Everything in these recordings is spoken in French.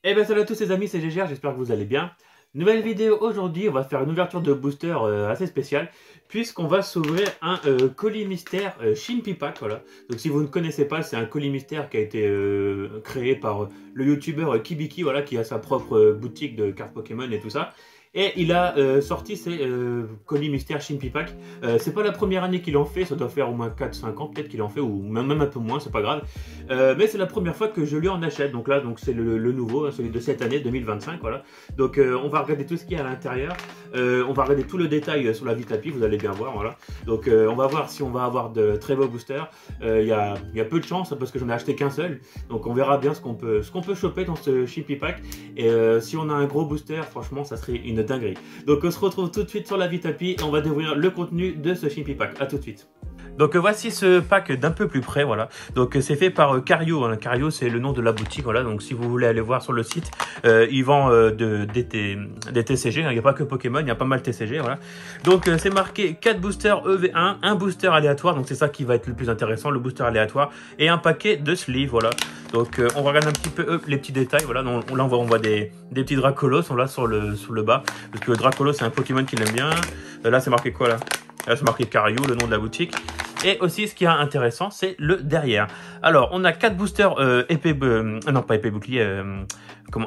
Eh bien salut à tous les amis, c'est GGR, j'espère que vous allez bien. Nouvelle vidéo aujourd'hui, on va faire une ouverture de booster assez spéciale, puisqu'on va s'ouvrir un colis mystère Shinpy Pack, voilà. Donc si vous ne connaissez pas, c'est un colis mystère qui a été créé par le youtubeur Kibiki, voilà, qui a sa propre boutique de cartes Pokémon et tout ça. Et il a sorti ses colis mystère Shinpy Pack. C'est pas la première année qu'il en fait, ça doit faire au moins 4-5 ans peut-être qu'il en fait, ou même un peu moins, c'est pas grave. Mais c'est la première fois que je lui en achète. Donc là, c'est le nouveau, hein, celui de cette année 2025. Voilà. Donc on va regarder tout ce qu'il y a à l'intérieur. On va regarder tout le détail sur la vie tapis, vous allez bien voir. Voilà. Donc on va voir si on va avoir de très beaux boosters. Il y a peu de chance parce que j'en ai acheté qu'un seul. Donc on verra bien ce qu'on peut choper dans ce Shippy Pack. Et si on a un gros booster, franchement, ça serait une dinguerie. Donc on se retrouve tout de suite sur la vie tapis et on va découvrir le contenu de ce Shippy Pack. A tout de suite. Donc voici ce pack d'un peu plus près, voilà. Donc c'est fait par Cario, hein. Cario c'est le nom de la boutique, voilà. Donc si vous voulez aller voir sur le site, ils vendent des TCG, hein. Il n'y a pas que Pokémon, il y a pas mal de TCG, voilà. Donc c'est marqué 4 boosters EV1, un booster aléatoire, donc c'est ça qui va être le plus intéressant, le booster aléatoire, et un paquet de sleeves, voilà. Donc on va regarder un petit peu les petits détails, voilà. Donc, là on voit des petits Dracolos, on l'a sur le bas, parce que Dracolos c'est un Pokémon qu'il aime bien. Là c'est marqué quoi là? Là, c'est marqué Cario, le nom de la boutique. Et aussi, ce qui est intéressant, c'est le derrière. Alors, on a 4 boosters épée... non, pas épée bouclier.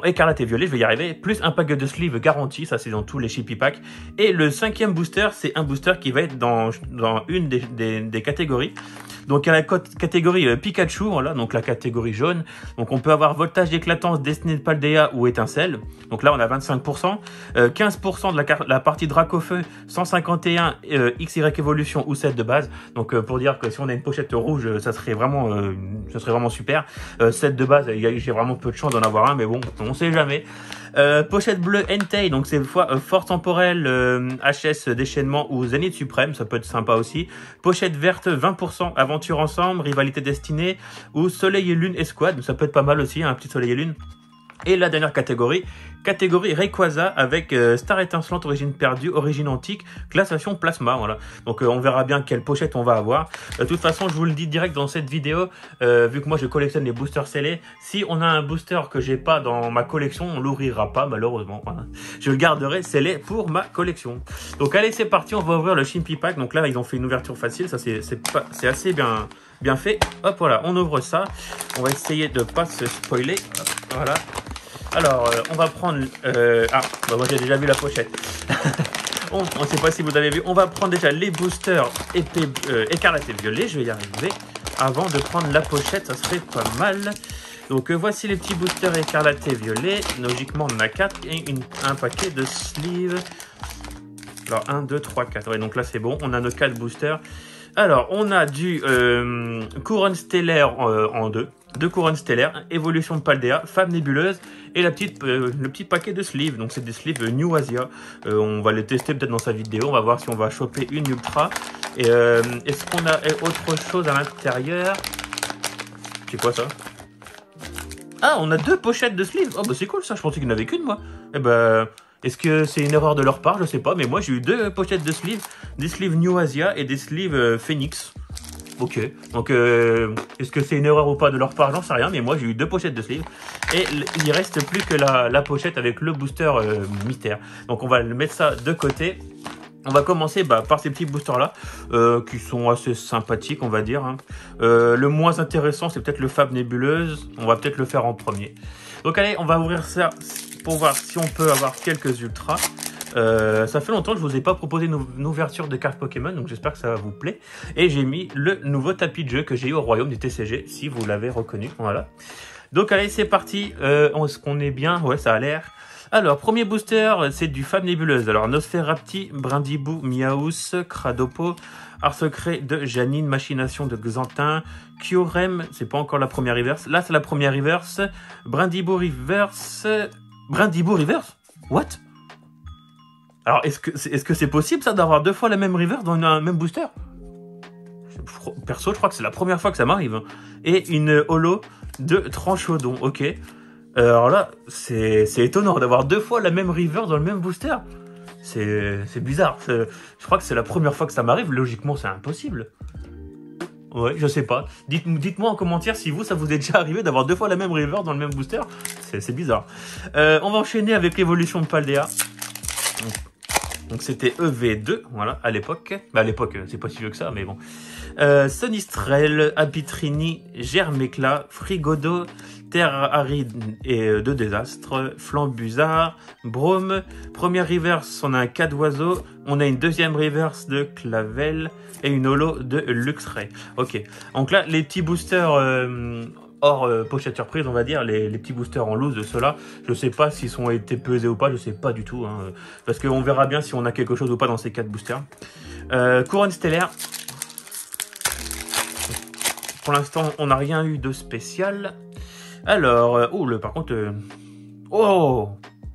Écarlate et violet, je vais y arriver. Plus un pack de sleeves garanti, ça c'est dans tous les Shippy Packs. Et le 5e booster, c'est un booster qui va être dans une des catégories. Donc, il y a la catégorie Pikachu, voilà, donc la catégorie jaune. Donc, on peut avoir voltage d'éclatance, destinée de Paldea ou étincelle. Donc là, on a 25%. 15% de la partie Dracofeu, 151 XY évolution ou 7 de base. Donc, pour dire que si on a une pochette rouge, ça serait vraiment super. 7 de base, j'ai vraiment peu de chance d'en avoir un, mais bon, on sait jamais. Pochette bleue Entei, donc c'est force temporelle, HS déchaînement ou Zénith suprême, ça peut être sympa aussi. Pochette verte 20% aventure ensemble, rivalité destinée ou soleil et lune escouade, ça peut être pas mal aussi, hein, un petit soleil et lune. Et la dernière catégorie Rayquaza avec Star étincelante, origine perdue, origine antique, classation plasma, voilà. Donc on verra bien quelle pochette on va avoir. De toute façon, je vous le dis direct dans cette vidéo, vu que moi je collectionne les boosters scellés, si on a un booster que j'ai pas dans ma collection, on l'ouvrira pas malheureusement, voilà. Je le garderai scellé pour ma collection. Donc allez, c'est parti, on va ouvrir le Shippy Pack. Donc là, ils ont fait une ouverture facile, ça c'est assez bien fait. Hop, voilà, on ouvre ça. On va essayer de pas se spoiler. Hop, voilà. Alors, on va prendre... moi j'ai déjà vu la pochette. On ne sait pas si vous avez vu. On va prendre déjà les boosters écarlate et violet. Je vais y arriver. Avant de prendre la pochette, ça serait pas mal. Donc voici les petits boosters écarlate et violet. Logiquement, on en a 4 et un paquet de sleeves. Alors 1, 2, 3, 4. Ouais, donc là c'est bon. On a nos 4 boosters. Alors, on a du couronne stellaire en 2. 2 couronnes stellaires, évolution de Paldea, femme nébuleuse et le petit paquet de sleeves. Donc c'est des sleeves New Asia. On va les tester peut-être dans sa vidéo. On va voir si on va choper une ultra. Et est-ce qu'on a autre chose à l'intérieur? C'est quoi ça? Ah, on a 2 pochettes de sleeves. Oh bah c'est cool ça, je pensais qu'il n'y en avait qu'une moi. Eh ben... Est-ce que c'est une erreur de leur part? Je sais pas, mais moi j'ai eu 2 pochettes de sleeves, des sleeves New Asia et des sleeves Phoenix. Ok, donc est-ce que c'est une erreur ou pas de leur part? J'en sais rien, mais moi j'ai eu 2 pochettes de sleeves. Et il reste plus que la pochette avec le booster mystère. Donc on va mettre ça de côté. On va commencer par ces petits boosters là, qui sont assez sympathiques on va dire, hein. Le moins intéressant c'est peut-être le Fab Nébuleuse, on va peut-être le faire en premier. Donc allez, on va ouvrir ça pour voir si on peut avoir quelques ultras. Ça fait longtemps que je vous ai pas proposé une ouverture de cartes Pokémon, donc j'espère que ça va vous plaire. Et j'ai mis le nouveau tapis de jeu que j'ai eu au royaume du TCG, si vous l'avez reconnu, voilà. Donc allez, c'est parti, est-ce qu'on est bien? Ouais, ça a l'air. Alors, premier booster, c'est du Fab Nébuleuse. Alors, Nosferapti, Brindibou, Miaus, Cradopo, Art Secret de Janine, Machination de Xantin, Kyurem, c'est pas encore la première reverse. Là, c'est la première reverse. Brindibou reverse. Brindibou reverse? What? Alors, est-ce que c'est possible, ça, d'avoir 2 fois la même reverse dans un même booster? Perso, je crois que c'est la première fois que ça m'arrive. Et une holo de Tranchodon, ok. Alors là, c'est étonnant d'avoir 2 fois la même reverse dans le même booster. C'est bizarre. Je crois que c'est la première fois que ça m'arrive. Logiquement, c'est impossible. Ouais, je sais pas. Dites-moi en commentaire si vous, ça vous est déjà arrivé d'avoir 2 fois la même reverse dans le même booster. C'est bizarre. On va enchaîner avec l'évolution de Paldea. Donc c'était EV2, voilà, à l'époque. Bah, à l'époque, c'est pas si vieux que ça, mais bon. Sonistrel, Abitrini, Germécla, Frigodo, Terre aride et de désastre, Flambuzard, Brome. Première reverse, on a un cas d'oiseau. On a une deuxième reverse de Clavel et une holo de Luxray. Ok, donc là, les petits boosters hors pochette surprise, on va dire, les petits boosters en loose de ceux-là, je sais pas s'ils ont été pesés ou pas, je sais pas du tout, hein, parce qu'on verra bien si on a quelque chose ou pas dans ces 4 boosters. Couronne stellaire. Pour l'instant, on n'a rien eu de spécial. Alors, par contre... oh!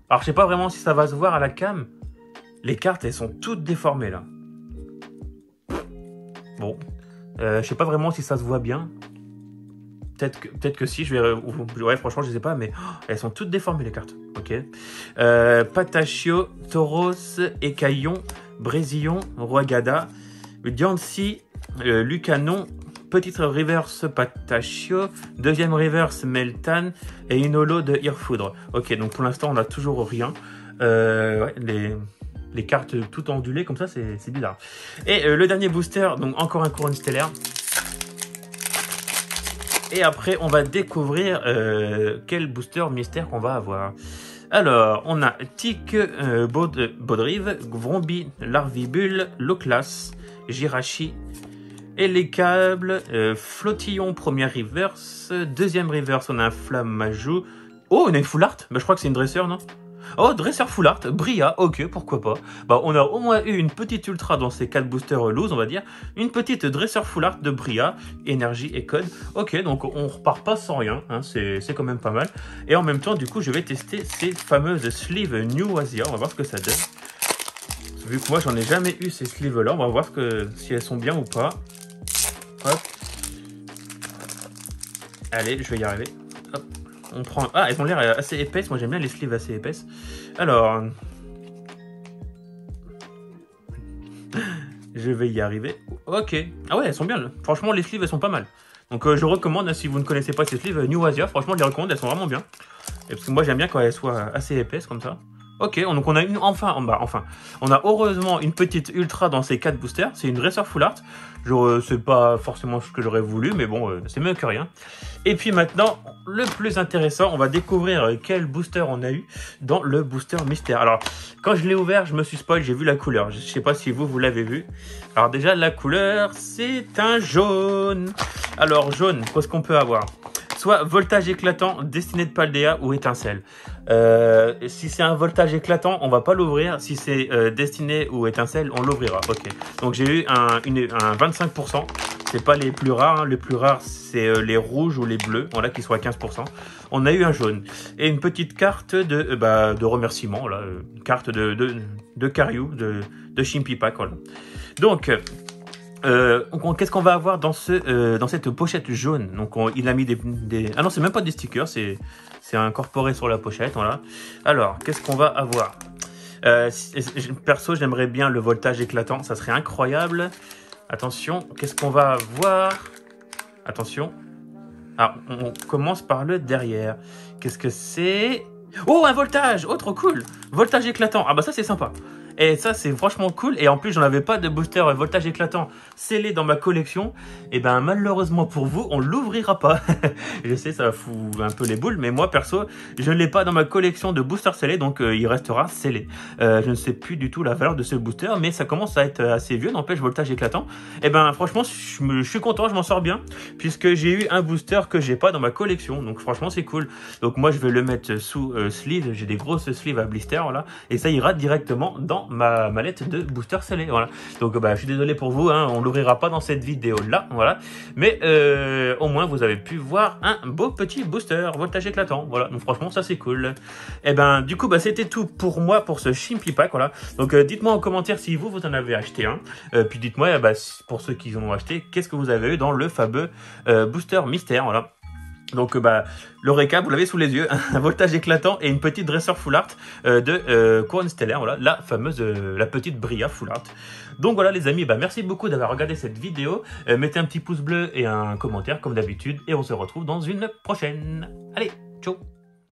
Alors, je sais pas vraiment si ça va se voir à la cam. Les cartes, elles sont toutes déformées, là. Bon. Je sais pas vraiment si ça se voit bien. Peut-être que si, je vais... Ouais, franchement, je sais pas, mais... oh, elles sont toutes déformées, les cartes. Ok. Patachio, Tauros, Écaillon, Brésillon, Roigada, Diancy, Lucanon, petite reverse Patachio, deuxième reverse Meltan et une holo de Irfoudre. Ok, donc pour l'instant, on n'a toujours rien. Ouais, les cartes tout ondulées comme ça, c'est bizarre. Et le dernier booster, donc encore un couronne stellaire. Et après, on va découvrir quel booster mystère qu'on va avoir. Alors, on a Tic, Baudrive, Vrombi, Larvibule, Loclas, Jirachi, Elécable, Flottillon, première reverse. Deuxième reverse, on a un Flammajou. Oh, on a une full art. Bah, je crois que c'est une dresseur, non? Oh, dresseur full art, Bria, ok, pourquoi pas. Bah, on a au moins eu une petite ultra dans ces 4 boosters loose, on va dire. Une petite dresseur full art de Bria, énergie et code. Ok, donc on repart pas sans rien, hein, c'est quand même pas mal. Et en même temps, du coup, je vais tester ces fameuses sleeves New Asia, on va voir ce que ça donne. Vu que moi, j'en ai jamais eu ces sleeves-là, on va voir si elles sont bien ou pas. Hop. Allez, je vais y arriver. Hop. On prend... Ah, elles ont l'air assez épaisses. Moi, j'aime bien les sleeves assez épaisses. Alors... je vais y arriver. Ok. Ah ouais, elles sont bien. Franchement, les sleeves, elles sont pas mal. Donc, je recommande, si vous ne connaissez pas ces sleeves, New Asia. Franchement, je les recommande. Elles sont vraiment bien. Et parce que moi, j'aime bien quand elles soient assez épaisses comme ça. Ok, donc on a une, enfin, on a heureusement une petite ultra dans ces 4 boosters. C'est une dresseur full art. C'est pas forcément ce que j'aurais voulu, mais bon, c'est mieux que rien. Et puis maintenant, le plus intéressant, on va découvrir quel booster on a eu dans le booster mystère. Alors, quand je l'ai ouvert, je me suis spoil, j'ai vu la couleur. Je sais pas si vous l'avez vu. Alors déjà, la couleur, c'est un jaune. Alors, jaune, qu'est-ce qu'on peut avoir? Soit voltage éclatant, destiné de Paldea ou étincelle. Si c'est un voltage éclatant, on va pas l'ouvrir. Si c'est destiné ou étincelle, on l'ouvrira. Ok. Donc j'ai eu un 25%. C'est pas les plus rares. Hein. Les plus rares, c'est les rouges ou les bleus. Voilà, qui sont à 15%. On a eu un jaune. Et une petite carte de remerciement. Là, carte de Cariou, de Chimpy Pack. Voilà. Donc... qu'est-ce qu'on va avoir dans cette pochette jaune? Donc il a mis des... Ah non, c'est même pas des stickers, c'est incorporé sur la pochette, voilà. Alors, qu'est-ce qu'on va avoir? Perso, j'aimerais bien le voltage éclatant, ça serait incroyable. Attention, qu'est-ce qu'on va avoir? Attention. Ah, on commence par le derrière. Qu'est-ce que c'est? Oh, un voltage! Oh, trop cool! Voltage éclatant. Ah bah ça, c'est sympa. Et ça, c'est franchement cool. Et en plus, j'en avais pas de booster voltage éclatant scellé dans ma collection. Et ben, malheureusement pour vous, on l'ouvrira pas. Je sais, ça fout un peu les boules. Mais moi, perso, je ne l'ai pas dans ma collection de boosters scellés. Donc, il restera scellé. Je ne sais plus du tout la valeur de ce booster. Mais ça commence à être assez vieux. N'empêche, voltage éclatant. Et ben, franchement, je suis content. Je m'en sors bien. Puisque j'ai eu un booster que j'ai pas dans ma collection. Donc, franchement, c'est cool. Donc, moi, je vais le mettre sous sleeve. J'ai des grosses sleeves à blister. Voilà. Et ça ira directement dans ma mallette de booster scellé, voilà. Donc bah, je suis désolé pour vous, hein, on l'ouvrira pas dans cette vidéo là, voilà. Mais au moins vous avez pu voir un beau petit booster voltage éclatant, voilà. Donc franchement ça c'est cool. Et ben du coup bah c'était tout pour moi pour ce Chimpy Pack, voilà. Donc dites-moi en commentaire si vous en avez acheté un. Puis dites-moi bah, pour ceux qui en ont acheté, qu'est-ce que vous avez eu dans le fameux booster mystère, voilà. Donc le récap, vous l'avez sous les yeux, un voltage éclatant et une petite dresseur full art de couronne stellaire, voilà, la fameuse, la petite Bria full art. Donc voilà les amis, merci beaucoup d'avoir regardé cette vidéo, mettez un petit pouce bleu et un commentaire comme d'habitude, et on se retrouve dans une prochaine. Allez, ciao.